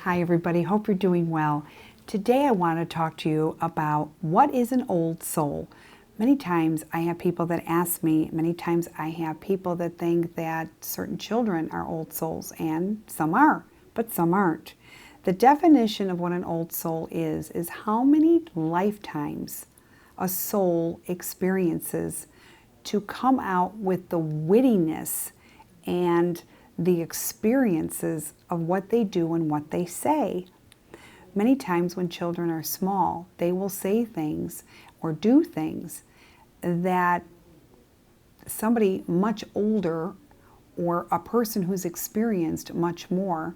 Hi everybody, hope you're doing well. Today I want to talk to you about what is an old soul. Many times I have people that ask me, many times I have people that think that certain children are old souls, and some are, but some aren't. The definition of what an old soul is how many lifetimes a soul experiences to come out with the wittiness and the experiences of what they do and what they say. Many times when children are small, they will say things or do things that somebody much older or a person who's experienced much more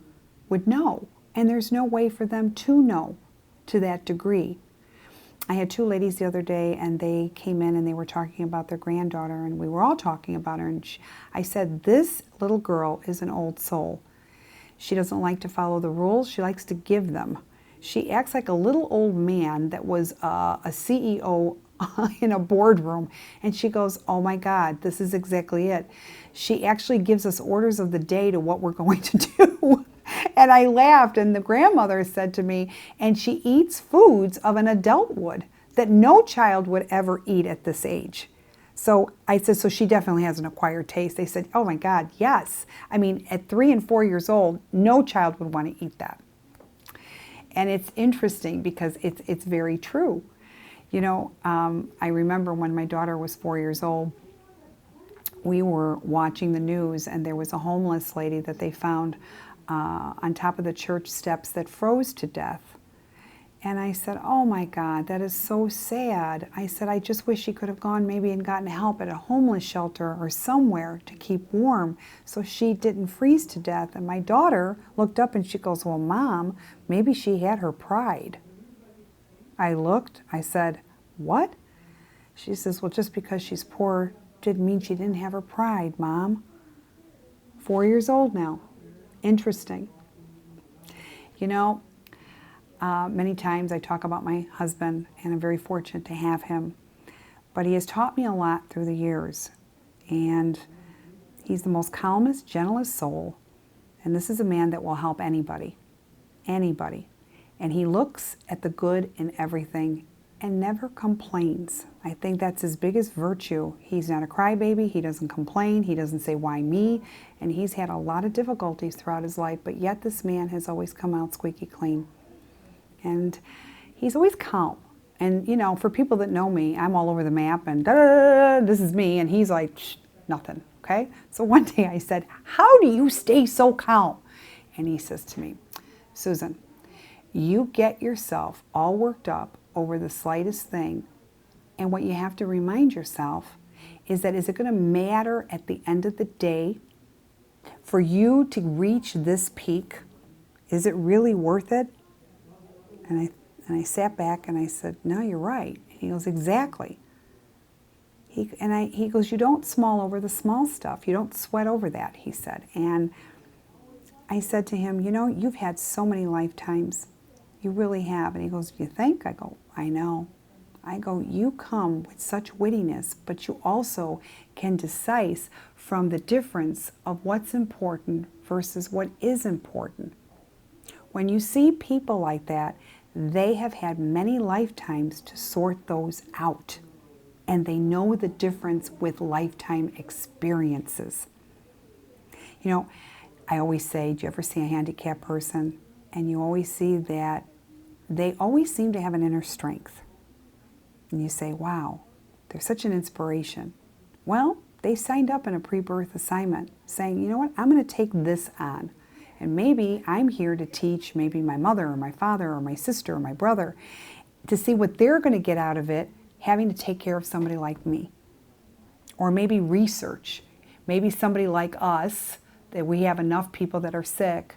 would know. And there's no way for them to know to that degree. I had two ladies the other day, and they came in and they were talking about their granddaughter, and we were all talking about her. And I said, this little girl is an old soul. She doesn't like to follow the rules. She likes to give them. She acts like a little old man that was a CEO in a boardroom. And she goes, oh my God, this is exactly it. She actually gives us orders of the day to what we're going to do. And I laughed, and the grandmother said to me, and she eats foods of an adult would, that no child would ever eat at this age. So I said, so she definitely has an acquired taste. They said, oh my God, yes. I mean, at 3 and 4 years old, no child would want to eat that. And it's interesting because it's very true. You know, I remember when my daughter was 4 years old, we were watching the news, and there was a homeless lady that they found on top of the church steps that froze to death. And I said, oh my God, that is so sad. I said, I just wish she could have gone maybe and gotten help at a homeless shelter or somewhere to keep warm so she didn't freeze to death. And my daughter looked up and she goes, well, Mom, maybe she had her pride. I looked, I said, what? She says, well, just because she's poor didn't mean she didn't have her pride, Mom. 4 years old now. Interesting. You know, many times I talk about my husband, and I'm very fortunate to have him, but he has taught me a lot through the years, and he's the most calmest, gentlest soul, and this is a man that will help anybody, and he looks at the good in everything and never complains. I think that's his biggest virtue. He's not a crybaby. He doesn't complain. He doesn't say, why me? And he's had a lot of difficulties throughout his life, but yet this man has always come out squeaky clean. And he's always calm. And, you know, for people that know me, I'm all over the map, and this is me, and he's like, nothing, okay? So one day I said, how do you stay so calm? And he says to me, Susan, you get yourself all worked up over the slightest thing, and what you have to remind yourself is that, is it going to matter at the end of the day for you to reach this peak? Is it really worth it? And I sat back and I said, no, you're right. And he goes, exactly. He goes, you don't small over the small stuff. You don't sweat over that, he said. And I said to him, you know, you've had so many lifetimes. You really have. And he goes, you think? I go, I know. I go, you come with such wittiness, but you also can decipher from the difference of what's important versus what is important. When you see people like that, they have had many lifetimes to sort those out, and they know the difference with lifetime experiences. You know, I always say, do you ever see a handicapped person? And you always see that they always seem to have an inner strength. And you say, wow, they're such an inspiration. Well, they signed up in a pre-birth assignment saying, you know what, I'm going to take this on. And maybe I'm here to teach maybe my mother or my father or my sister or my brother to see what they're going to get out of it, having to take care of somebody like me. Or maybe research. Maybe somebody like us, that we have enough people that are sick,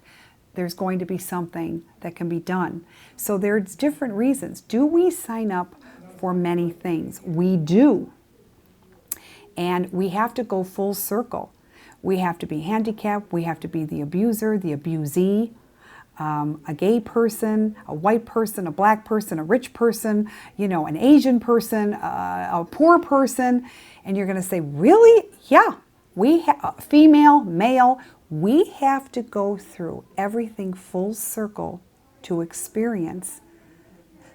there's going to be something that can be done. So there's different reasons. Do we sign up for many things? We do. And we have to go full circle. We have to be handicapped. We have to be the abuser, the abusee, a gay person, a white person, a black person, a rich person, you know, an Asian person, a poor person. And you're going to say, really? Yeah, we have female, male. We have to go through everything full circle to experience.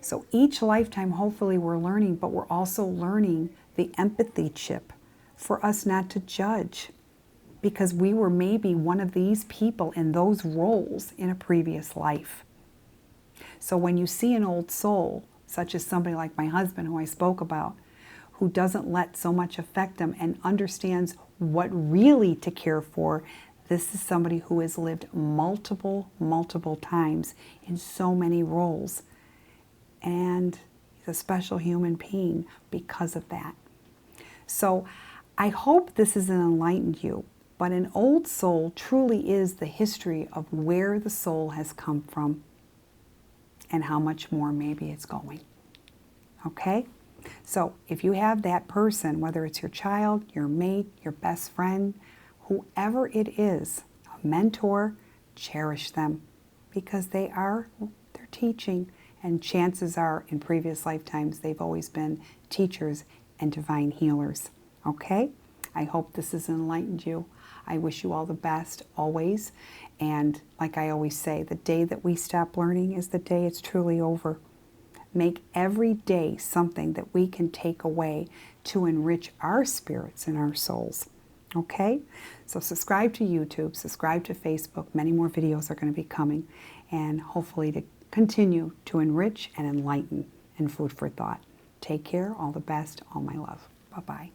So each lifetime, hopefully we're learning, but we're also learning the empathy chip for us not to judge, because we were maybe one of these people in those roles in a previous life. So when you see an old soul, such as somebody like my husband who I spoke about, who doesn't let so much affect them and understands what really to care for, this is somebody who has lived multiple times in so many roles. And he's a special human being because of that. So I hope this has enlightened you, but an old soul truly is the history of where the soul has come from and how much more maybe it's going. Okay? So if you have that person, whether it's your child, your mate, your best friend, whoever it is, a mentor, cherish them, because they're teaching, and chances are in previous lifetimes they've always been teachers and divine healers. Okay? I hope this has enlightened you. I wish you all the best always. And like I always say, the day that we stop learning is the day it's truly over. Make every day something that we can take away to enrich our spirits and our souls. Okay? So subscribe to YouTube, subscribe to Facebook. Many more videos are going to be coming, and hopefully to continue to enrich and enlighten and food for thought. Take care. All the best. All my love. Bye-bye.